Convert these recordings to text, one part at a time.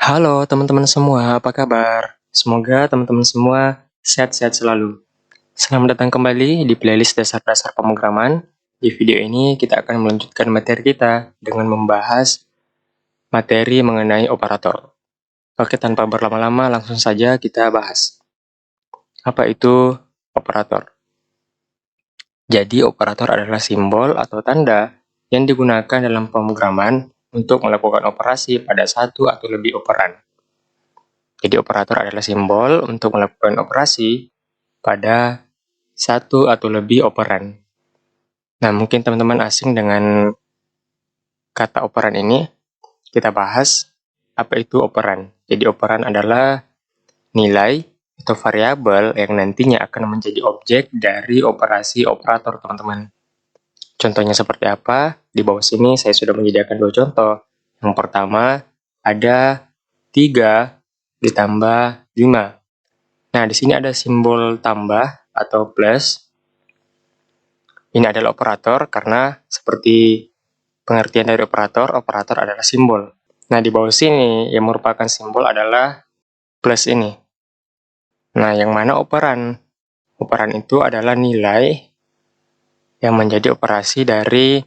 Halo teman-teman semua, apa kabar? Semoga teman-teman semua sehat-sehat selalu. Selamat datang kembali di playlist dasar-dasar pemrograman. Di video ini kita akan melanjutkan materi kita dengan membahas materi mengenai operator. Oke, tanpa berlama-lama langsung saja kita bahas. Apa itu operator? Jadi operator adalah simbol atau tanda yang digunakan dalam pemrograman untuk melakukan operasi pada satu atau lebih operan. Jadi operator adalah simbol untuk melakukan operasi pada satu atau lebih operan. Nah, mungkin teman-teman asing dengan kata operan ini. Kita bahas apa itu operan. Jadi operan adalah nilai atau variabel yang nantinya akan menjadi objek dari operasi operator, teman-teman. Contohnya seperti apa? Di bawah sini saya sudah menyediakan dua contoh. Yang pertama, ada 3 ditambah 5. Nah, di sini ada simbol tambah atau plus. Ini adalah operator karena seperti pengertian dari operator adalah simbol. Nah, di bawah sini yang merupakan simbol adalah plus ini. Nah, yang mana operan? Operan itu adalah nilai yang menjadi operasi dari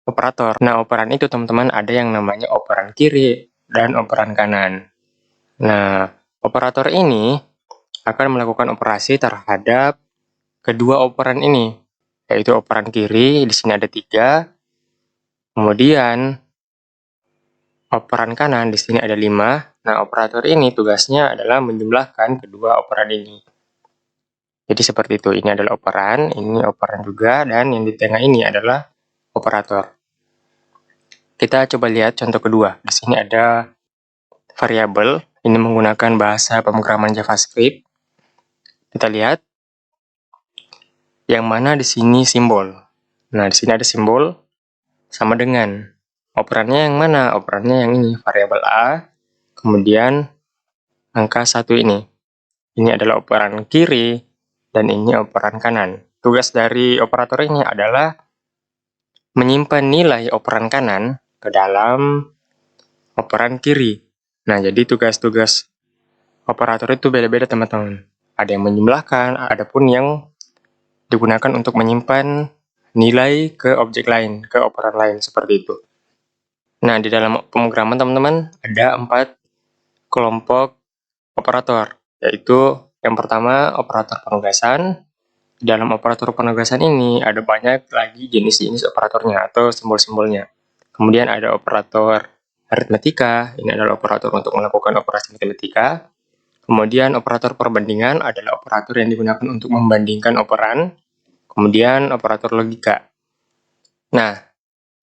operator. Nah, operan itu teman-teman ada yang namanya operan kiri dan operan kanan. Nah, operator ini akan melakukan operasi terhadap kedua operan ini, yaitu operan kiri, di sini ada 3, kemudian operan kanan, di sini ada 5. Nah, operator ini tugasnya adalah menjumlahkan kedua operan ini. Jadi seperti itu, ini adalah operan, ini operan juga, dan yang di tengah ini adalah operator. Kita coba lihat contoh kedua. Di sini ada variabel, ini menggunakan bahasa pemrograman JavaScript. Kita lihat, yang mana di sini simbol. Nah, di sini ada simbol sama dengan operannya yang mana? Operannya yang ini, variabel A, kemudian angka 1 ini. Ini adalah operan kiri, dan ini operan kanan. Tugas dari operator ini adalah menyimpan nilai operan kanan ke dalam operan kiri. Nah, jadi tugas-tugas operator itu beda-beda, teman-teman. Ada yang menjumlahkan, ada pun yang digunakan untuk menyimpan nilai ke objek lain, ke operan lain, seperti itu. Nah, di dalam pemrograman, teman-teman, ada 4 kelompok operator, yaitu yang pertama operator penugasan. Di dalam operator penugasan ini ada banyak lagi jenis-jenis operatornya atau simbol-simbolnya. Kemudian ada operator aritmatika, ini adalah operator untuk melakukan operasi matematika. Kemudian operator perbandingan adalah operator yang digunakan untuk membandingkan operan. Kemudian operator logika. Nah,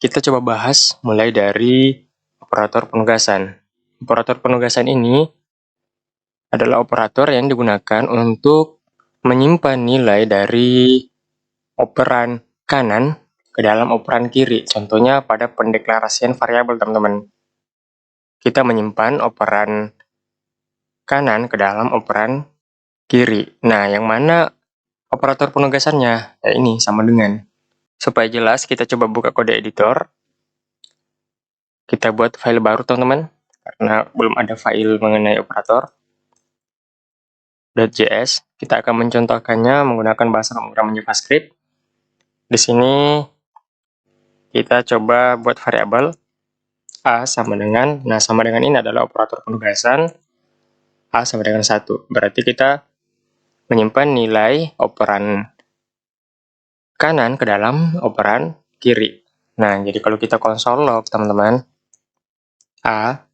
kita coba bahas mulai dari operator penugasan. Operator penugasan ini adalah operator yang digunakan untuk menyimpan nilai dari operan kanan ke dalam operan kiri. Contohnya pada pendeklarasian variabel, teman-teman. Kita menyimpan operan kanan ke dalam operan kiri. Nah, yang mana operator penugasannya? Ya, ini sama dengan. Supaya jelas, kita coba buka kode editor. Kita buat file baru, teman-teman, karena belum ada file mengenai operator. .js. Kita akan mencontohkannya menggunakan bahasa pemrograman JavaScript. Di sini kita coba buat variabel A sama dengan, nah sama dengan ini adalah operator penugasan, A sama dengan 1. Berarti kita menyimpan nilai operan kanan ke dalam operan kiri. Nah, jadi kalau kita console log, teman-teman, A,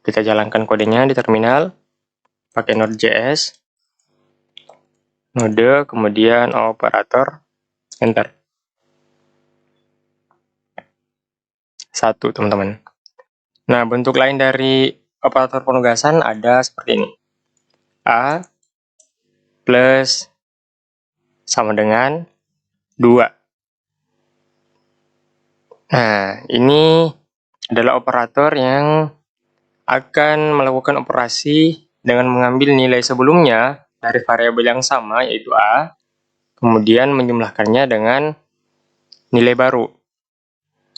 kita jalankan kodenya di terminal, pakai Node.js, node, kemudian operator, enter. 1, teman-teman. Nah, bentuk lain dari operator penugasan ada seperti ini. A plus sama dengan 2. Nah, ini adalah operator yang akan melakukan operasi dengan mengambil nilai sebelumnya dari variabel yang sama, yaitu A, kemudian menjumlahkannya dengan nilai baru,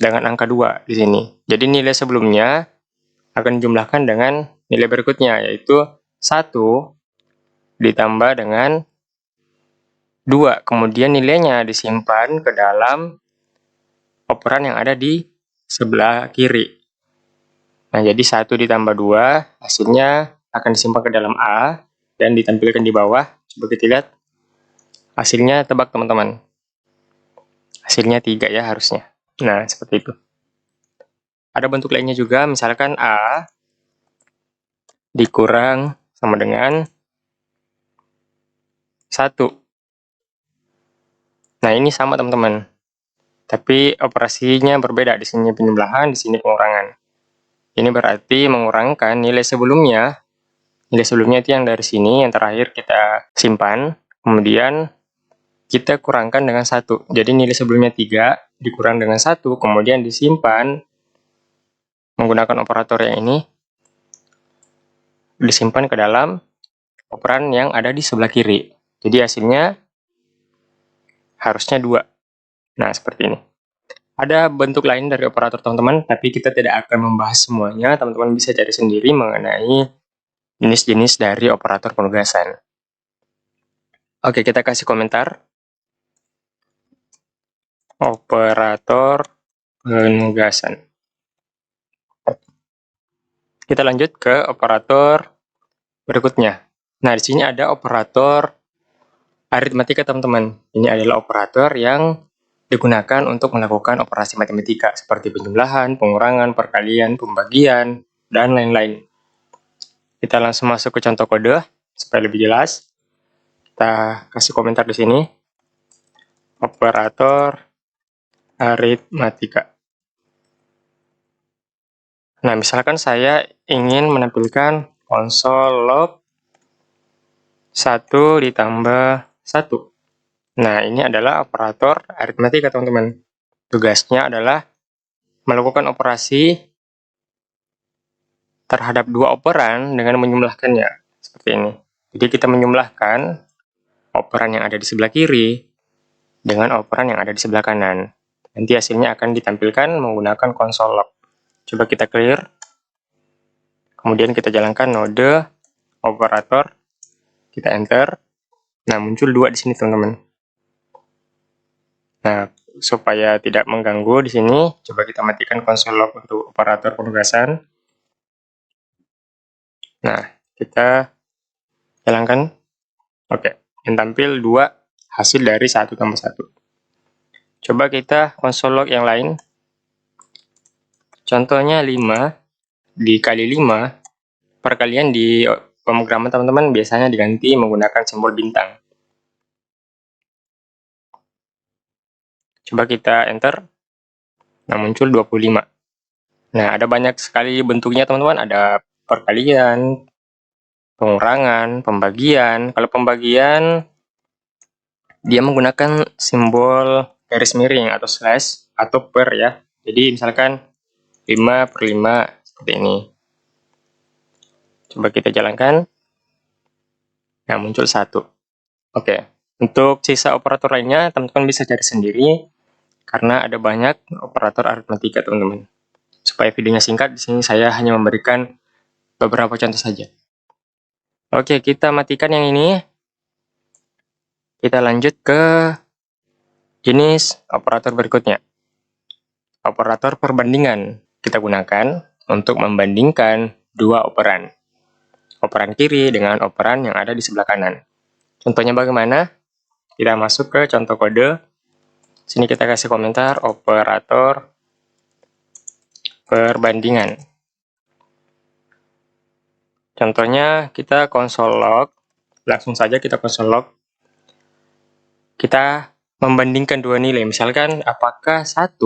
dengan angka 2 di sini. Jadi nilai sebelumnya akan dijumlahkan dengan nilai berikutnya, yaitu 1 ditambah dengan 2. Kemudian nilainya disimpan ke dalam operan yang ada di sebelah kiri. Nah, jadi 1 ditambah 2, hasilnya akan disimpan ke dalam A dan ditampilkan di bawah. Coba kita lihat. Hasilnya tebak teman-teman. Hasilnya 3 ya harusnya. Nah, seperti itu. Ada bentuk lainnya juga, misalkan A dikurang sama dengan 1. Nah, ini sama teman-teman. Tapi operasinya berbeda. Di sini penjumlahan, di sini pengurangan. Ini berarti mengurangkan nilai sebelumnya. Nilai sebelumnya itu yang dari sini, yang terakhir kita simpan. Kemudian kita kurangkan dengan 1. Jadi nilai sebelumnya 3, dikurang dengan 1, kemudian disimpan menggunakan operator yang ini, disimpan ke dalam operan yang ada di sebelah kiri. Jadi hasilnya harusnya 2. Nah, seperti ini. Ada bentuk lain dari operator teman-teman, tapi kita tidak akan membahas semuanya. Teman-teman bisa cari sendiri mengenai jenis-jenis dari operator penugasan. Oke, kita kasih komentar. Operator penugasan. Kita lanjut ke operator berikutnya. Nah, di sini ada operator aritmatika, teman-teman. Ini adalah operator yang digunakan untuk melakukan operasi matematika seperti penjumlahan, pengurangan, perkalian, pembagian, dan lain-lain. Kita langsung masuk ke contoh kode supaya lebih jelas. Kita kasih komentar di sini. Operator aritmatika. Nah, misalkan saya ingin menampilkan konsol log 1 ditambah 1. Nah, ini adalah operator aritmatika, teman-teman. Tugasnya adalah melakukan operasi terhadap 2 operan dengan menjumlahkannya. Seperti ini. Jadi kita menjumlahkan operan yang ada di sebelah kiri dengan operan yang ada di sebelah kanan. Nanti hasilnya akan ditampilkan menggunakan konsol log. Coba kita clear. Kemudian kita jalankan node operator. Kita enter. Nah, muncul 2 di sini, teman-teman. Nah, supaya tidak mengganggu di sini, coba kita matikan konsol log untuk operator penugasan. Nah, kita jalankan. Oke, yang tampil 2 hasil dari 1 tambah 1. Coba kita konsol log yang lain. Contohnya 5 dikali 5. Perkalian di pemrograman teman-teman biasanya diganti menggunakan simbol bintang. Coba kita enter. Nah, muncul 25. Nah, ada banyak sekali bentuknya, teman-teman. Ada perkalian, pengurangan, pembagian. Kalau pembagian, dia menggunakan simbol garis miring atau slash atau per ya. Jadi misalkan 5 per 5 seperti ini. Coba kita jalankan. Nah, muncul 1. Oke. Untuk sisa operator lainnya, teman-teman bisa cari sendiri. Karena ada banyak operator aritmatika, teman-teman. Supaya videonya singkat, di sini saya hanya memberikan beberapa contoh saja. Oke, kita matikan yang ini. Kita lanjut ke jenis operator berikutnya. Operator perbandingan kita gunakan untuk membandingkan 2 operan. Operan kiri dengan operan yang ada di sebelah kanan. Contohnya bagaimana? Kita masuk ke contoh kode. Sini kita kasih komentar operator perbandingan. Contohnya kita konsol log. Langsung saja kita konsol log. Kita membandingkan 2 nilai. Misalkan apakah 1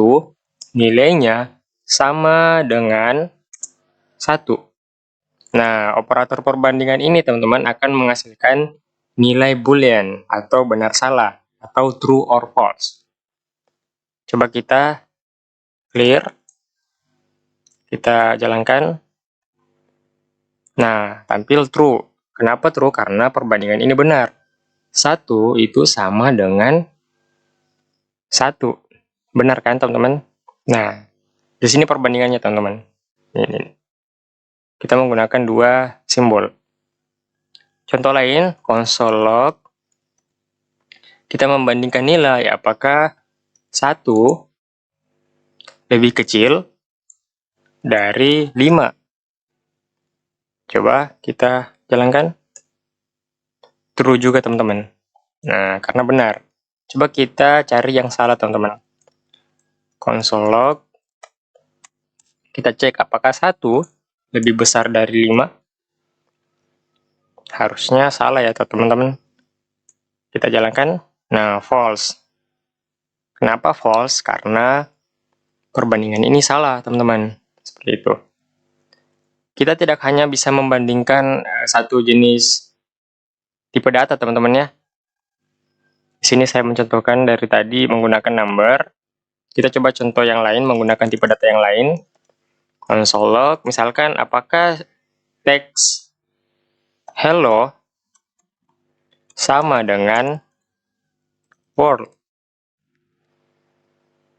nilainya sama dengan 1. Nah, operator perbandingan ini teman-teman akan menghasilkan nilai boolean atau benar salah atau true or false. Coba kita clear. Kita jalankan. Nah, tampil true. Kenapa true? Karena perbandingan ini benar. 1 itu sama dengan 1. Benar kan, teman-teman? Nah, di sini perbandingannya, teman-teman. Ini. kita menggunakan dua simbol. Contoh lain, console log. Kita membandingkan nilai apakah 1 lebih kecil dari 5. Coba kita jalankan. True juga teman-teman. Nah, karena benar. Coba kita cari yang salah teman-teman. Console log. Kita cek apakah 1 lebih besar dari 5. Harusnya salah ya teman-teman. Kita jalankan. Nah, false. Kenapa false? Karena perbandingan ini salah teman-teman. Seperti itu. Kita tidak hanya bisa membandingkan satu jenis tipe data teman-teman ya. Di sini saya mencontohkan dari tadi menggunakan number. Kita coba contoh yang lain menggunakan tipe data yang lain. Console log, misalkan apakah teks hello sama dengan world.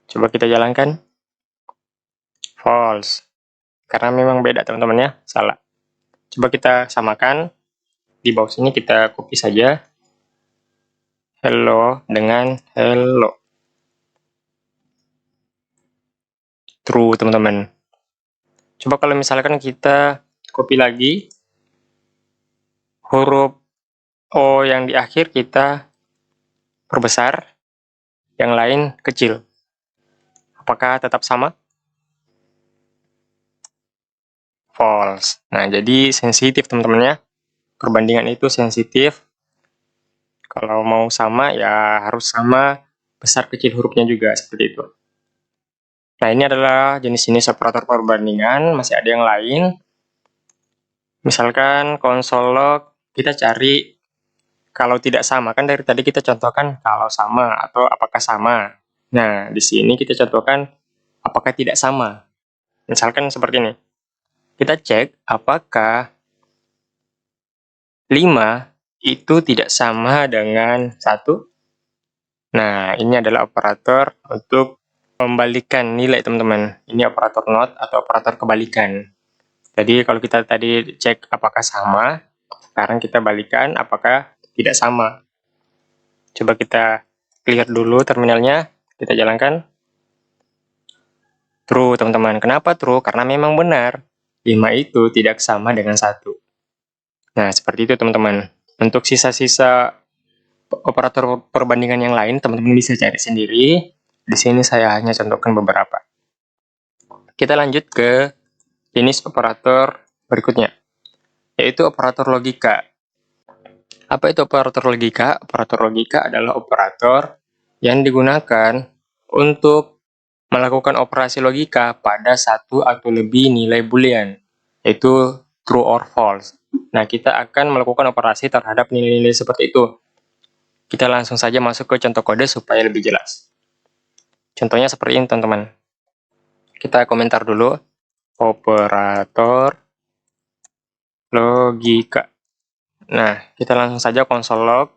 Coba kita jalankan. False. Karena memang beda teman-teman ya, salah. Coba kita samakan. Di bawah sini kita copy saja. Hello dengan hello. True teman-teman. Coba kalau misalkan kita copy lagi. Huruf O yang di akhir kita perbesar. Yang lain kecil. Apakah tetap sama? False. Nah, jadi sensitif teman-teman ya. Perbandingan itu sensitif. Kalau mau sama ya harus sama besar kecil hurufnya juga seperti itu. Nah, ini adalah jenis-jenis operator perbandingan, masih ada yang lain. Misalkan console log kita cari kalau tidak sama, kan dari tadi kita contohkan kalau sama atau apakah sama. Nah, di sini kita contohkan apakah tidak sama. Misalkan seperti ini. Kita cek apakah 5 itu tidak sama dengan 1. Nah, ini adalah operator untuk membalikan nilai teman-teman. Ini operator not atau operator kebalikan. Jadi kalau kita tadi cek apakah sama, sekarang kita balikan apakah tidak sama. Coba kita clear dulu terminalnya, kita jalankan. True teman-teman. Kenapa true? Karena memang benar. 5 itu tidak sama dengan 1. Nah, seperti itu teman-teman. Untuk sisa-sisa operator perbandingan yang lain, teman-teman bisa cari sendiri. Di sini saya hanya contohkan beberapa. Kita lanjut ke jenis operator berikutnya, yaitu operator logika. Apa itu operator logika? Operator logika adalah operator yang digunakan untuk melakukan operasi logika pada satu atau lebih nilai boolean, yaitu true or false. Nah, kita akan melakukan operasi terhadap nilai-nilai seperti itu. Kita langsung saja masuk ke contoh kode supaya lebih jelas. Contohnya seperti ini, teman-teman. Kita komentar dulu. Operator logika. Nah, kita langsung saja console log.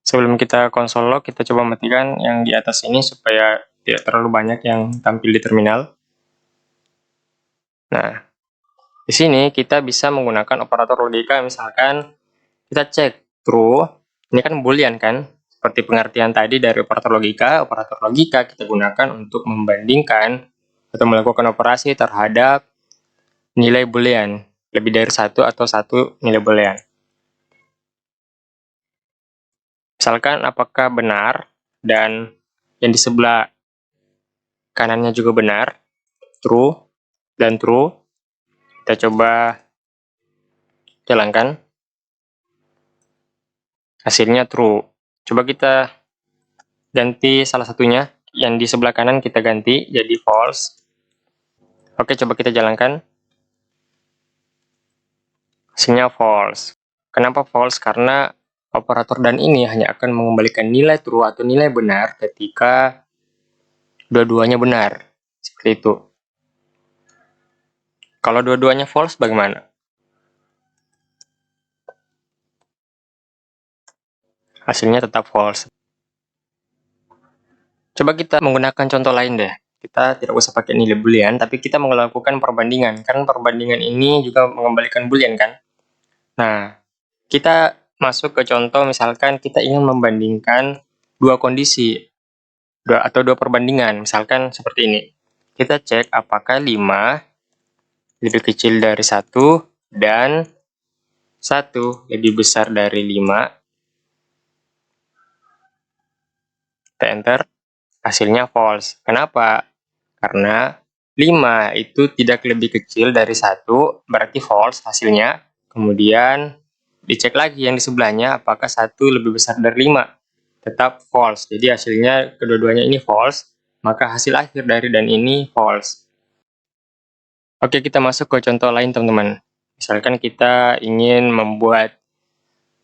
Sebelum kita console log, kita coba matikan yang di atas ini supaya tidak terlalu banyak yang tampil di terminal. Nah, di sini kita bisa menggunakan operator logika, misalkan kita cek true, ini kan boolean kan, seperti pengertian tadi dari operator logika kita gunakan untuk membandingkan atau melakukan operasi terhadap nilai boolean, lebih dari satu atau satu nilai boolean. Misalkan apakah benar, dan yang di sebelah kanannya juga benar, true, dan true. Kita coba jalankan. Hasilnya true. Coba kita ganti salah satunya. Yang di sebelah kanan kita ganti jadi false. Oke, coba kita jalankan. Hasilnya false. Kenapa false? Karena operator dan ini hanya akan mengembalikan nilai true atau nilai benar ketika dua-duanya benar. Seperti itu. Kalau dua-duanya false bagaimana? Hasilnya tetap false. Coba kita menggunakan contoh lain deh. kita tidak usah pakai nilai boolean, tapi kita melakukan perbandingan. Karena perbandingan ini juga mengembalikan boolean kan. Nah, kita masuk ke contoh, misalkan kita ingin membandingkan dua kondisi, dua perbandingan, misalkan seperti ini. Kita cek apakah 5 lebih kecil dari 1 dan 1 lebih besar dari 5. Kita enter, hasilnya false. Kenapa? Karena 5 itu tidak lebih kecil dari 1, berarti false hasilnya. Kemudian dicek lagi yang di sebelahnya, apakah 1 lebih besar dari 5. Tetap false. Jadi hasilnya kedua-duanya ini false, maka hasil akhir dari dan ini false. Oke, kita masuk ke contoh lain, teman-teman. Misalkan kita ingin membuat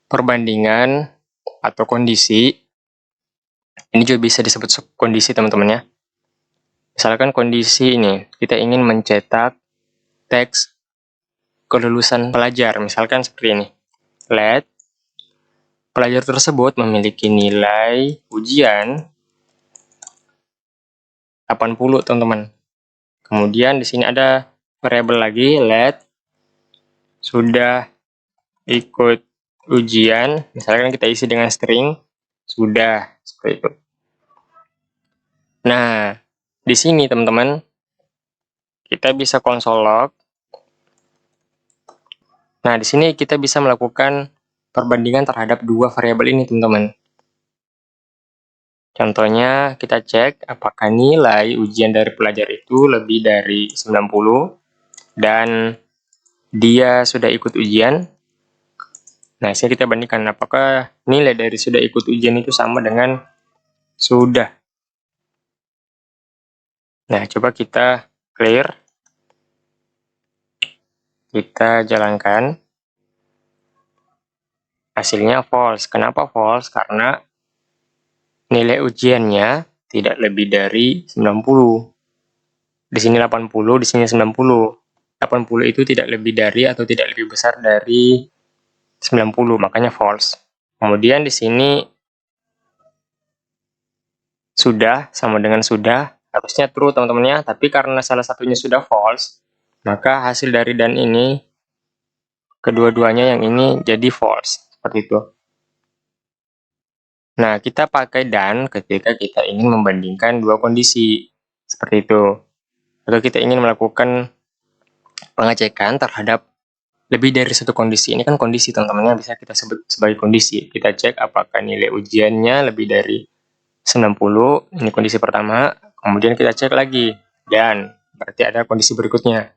perbandingan atau kondisi. Ini juga bisa disebut kondisi, teman-teman ya. Misalkan kondisi ini, kita ingin mencetak teks kelulusan pelajar, misalkan seperti ini. Let pelajar tersebut memiliki nilai ujian 80, teman-teman. Kemudian di sini ada variabel lagi, let sudah ikut ujian, misalkan kita isi dengan string sudah, seperti itu. Nah, di sini teman-teman kita bisa console log. Nah, di sini kita bisa melakukan perbandingan terhadap dua variabel ini, teman-teman. Contohnya, kita cek apakah nilai ujian dari pelajar itu lebih dari 90 dan dia sudah ikut ujian. Nah, sini kita bandingkan apakah nilai dari sudah ikut ujian itu sama dengan sudah. Nah, coba kita clear. Kita jalankan. Hasilnya false. Kenapa false? Karena nilai ujiannya tidak lebih dari 90. Di sini 80, di sini 90. 80 itu tidak lebih dari atau tidak lebih besar dari 90, makanya false. Kemudian di sini sudah sama dengan sudah, harusnya true teman-temannya, tapi karena salah satunya sudah false, maka hasil dari dan ini kedua-duanya yang ini jadi false, seperti itu. Nah, kita pakai dan ketika kita ingin membandingkan dua kondisi, seperti itu. Atau kita ingin melakukan pengecekan terhadap lebih dari satu kondisi. Ini kan kondisi, teman-teman, bisa kita sebut sebagai kondisi. Kita cek apakah nilai ujiannya lebih dari 90, ini kondisi pertama. Kemudian kita cek lagi, dan berarti ada kondisi berikutnya.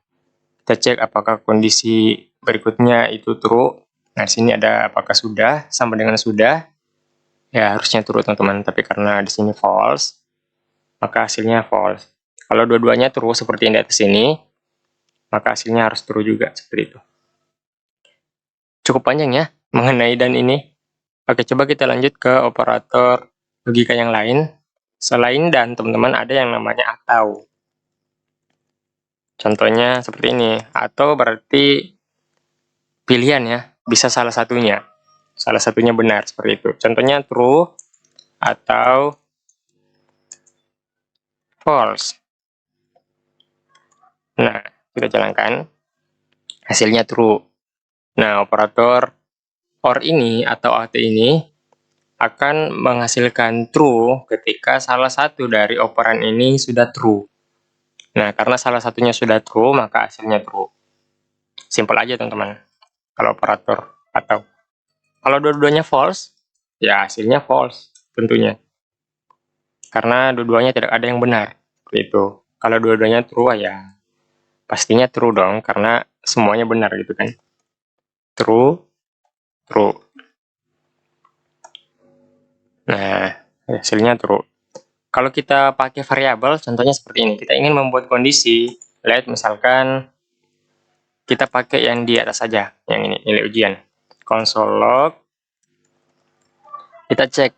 Kita cek apakah kondisi berikutnya itu true. Nah, sini ada apakah sudah, sama dengan sudah. Ya, harusnya true, teman-teman. Tapi karena di sini false, maka hasilnya false. Kalau dua-duanya true seperti yang di atas ini, maka hasilnya harus true juga, seperti itu. Cukup panjang ya mengenai dan ini. Oke, coba kita lanjut ke operator logika yang lain. Selain dan, teman-teman, ada yang namanya atau. Contohnya seperti ini. Atau berarti pilihan ya, bisa salah satunya. Salah satunya benar, seperti itu. Contohnya true atau false. Nah, kita jalankan. Hasilnya true. Nah, operator OR ini atau AT ini akan menghasilkan true ketika salah satu dari operan ini sudah true. Nah, karena salah satunya sudah true, maka hasilnya true. Simple aja, teman-teman. Kalau operator atau. Kalau dua-duanya false, ya hasilnya false tentunya. Karena dua-duanya tidak ada yang benar. Seperti itu. Kalau dua-duanya true, ya pastinya true dong, karena semuanya benar gitu kan. True, true. Nah, hasilnya true. Kalau kita pakai variabel, contohnya seperti ini. Kita ingin membuat kondisi, let misalkan kita pakai yang di atas saja, yang ini, nilai ujian. Console log, kita cek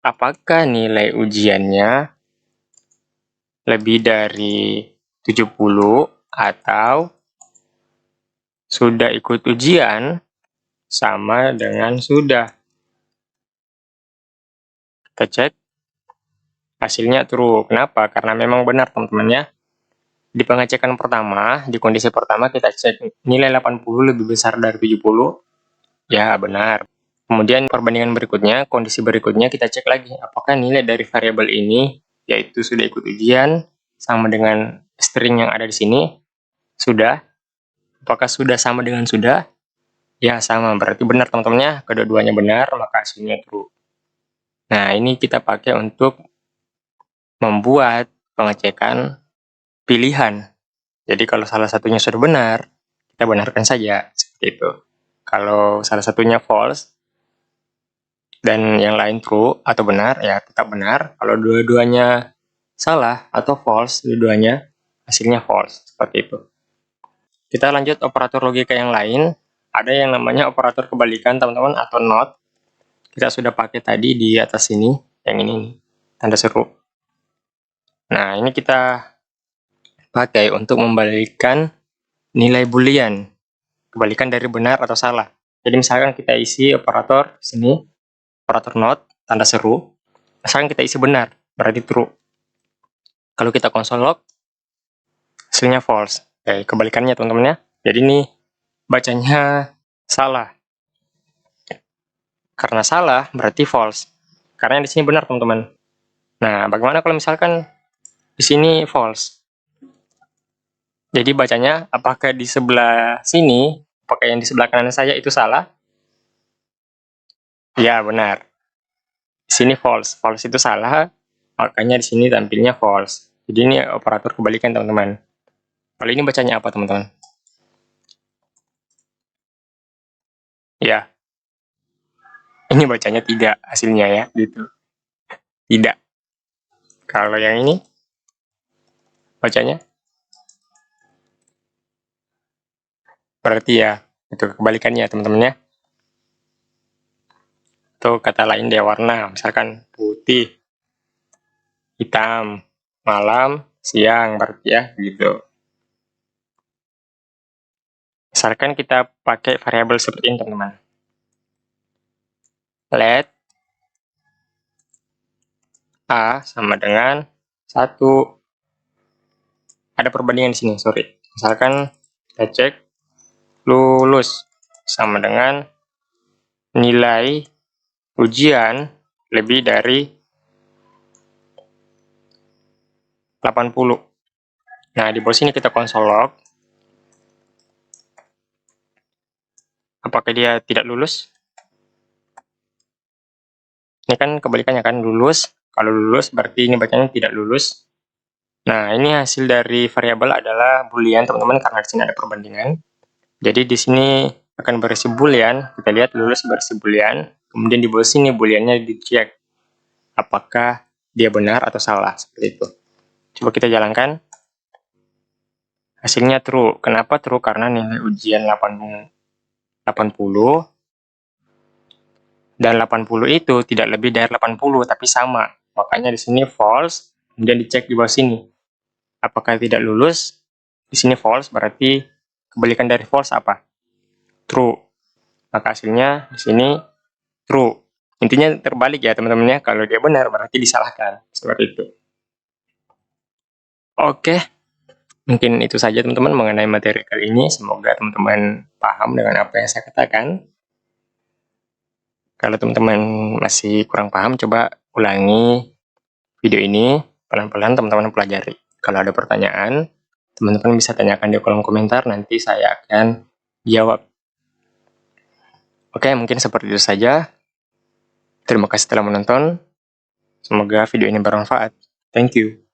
apakah nilai ujiannya lebih dari 70 atau sudah ikut ujian sama dengan sudah. Kita cek. Hasilnya true. Kenapa? Karena memang benar teman-teman ya. Di pengecekan pertama, di kondisi pertama kita cek nilai 80 lebih besar dari 70. Ya, benar. Kemudian perbandingan berikutnya, kondisi berikutnya kita cek lagi apakah nilai dari variabel ini, yaitu sudah ikut ujian, sama dengan string yang ada di sini. Sudah. Apakah sudah sama dengan sudah? Ya, sama. Berarti benar teman-teman ya. Kedua-duanya benar, maka hasilnya true. Nah, ini kita pakai untuk membuat pengecekan pilihan. Jadi kalau salah satunya sudah benar, kita benarkan saja. Seperti itu. Kalau salah satunya false, dan yang lain true atau benar, ya tetap benar. Kalau dua-duanya salah atau false, dua-duanya hasilnya false. Seperti itu. Kita lanjut operator logika yang lain. Ada yang namanya operator kebalikan, teman-teman, atau not. Kita sudah pakai tadi di atas sini, yang ini nih, tanda seru. Nah, ini kita pakai untuk membalikkan nilai boolean, kebalikan dari benar atau salah. Jadi misalkan kita isi operator sini, operator not, tanda seru. Misalkan kita isi benar, berarti true. Kalau kita konsol log, hasilnya false. Kebalikannya teman-teman ya. Jadi ini bacanya salah. Karena salah berarti false. Karena di sini benar teman-teman. Nah, bagaimana kalau misalkan di sini false? Jadi bacanya apakah di sebelah sini, apakah yang di sebelah kanan saya itu salah? Ya, benar. Di sini false. False itu salah, makanya di sini tampilnya false. Jadi ini operator kebalikan teman-teman. Kalau ini bacanya apa teman-teman? Ya, ini bacanya tidak hasilnya ya, gitu. Tidak. Kalau yang ini bacanya berarti ya itu kebalikannya teman-teman ya. Atau kata lain dia warna, misalkan putih, hitam, malam, siang, berarti ya gitu. Misalkan kita pakai variabel seperti ini teman-teman. Let A sama dengan 1. Ada perbandingan di sini, sorry. Misalkan kita cek lulus sama dengan nilai ujian lebih dari 80. Nah, di bawah sini kita konsol log. Apakah dia tidak lulus? Ini kan kebalikannya kan, lulus. Kalau lulus berarti ini bacanya tidak lulus. Nah, ini hasil dari variabel adalah boolean, teman-teman, karena di sini ada perbandingan. Jadi di sini akan berisi boolean. Kita lihat lulus berisi boolean. Kemudian di bawah sini booleannya dicek apakah dia benar atau salah, seperti itu. Coba kita jalankan. Hasilnya true. Kenapa true? Karena nilai ujian 80 dan 80 itu tidak lebih dari 80, tapi sama. Makanya di sini false, kemudian dicek di bawah sini. Apakah tidak lulus? Di sini false, berarti kebalikan dari false apa? True. Maka hasilnya di sini true. Intinya terbalik ya teman-teman ya. Kalau dia benar berarti disalahkan. Seperti itu. Oke. Mungkin itu saja teman-teman mengenai materi kali ini. Semoga teman-teman paham dengan apa yang saya katakan. Kalau teman-teman masih kurang paham, coba ulangi video ini. Pelan-pelan teman-teman pelajari. Kalau ada pertanyaan, teman-teman bisa tanyakan di kolom komentar, nanti saya akan jawab. Oke, mungkin seperti itu saja. Terima kasih telah menonton. Semoga video ini bermanfaat. Thank you.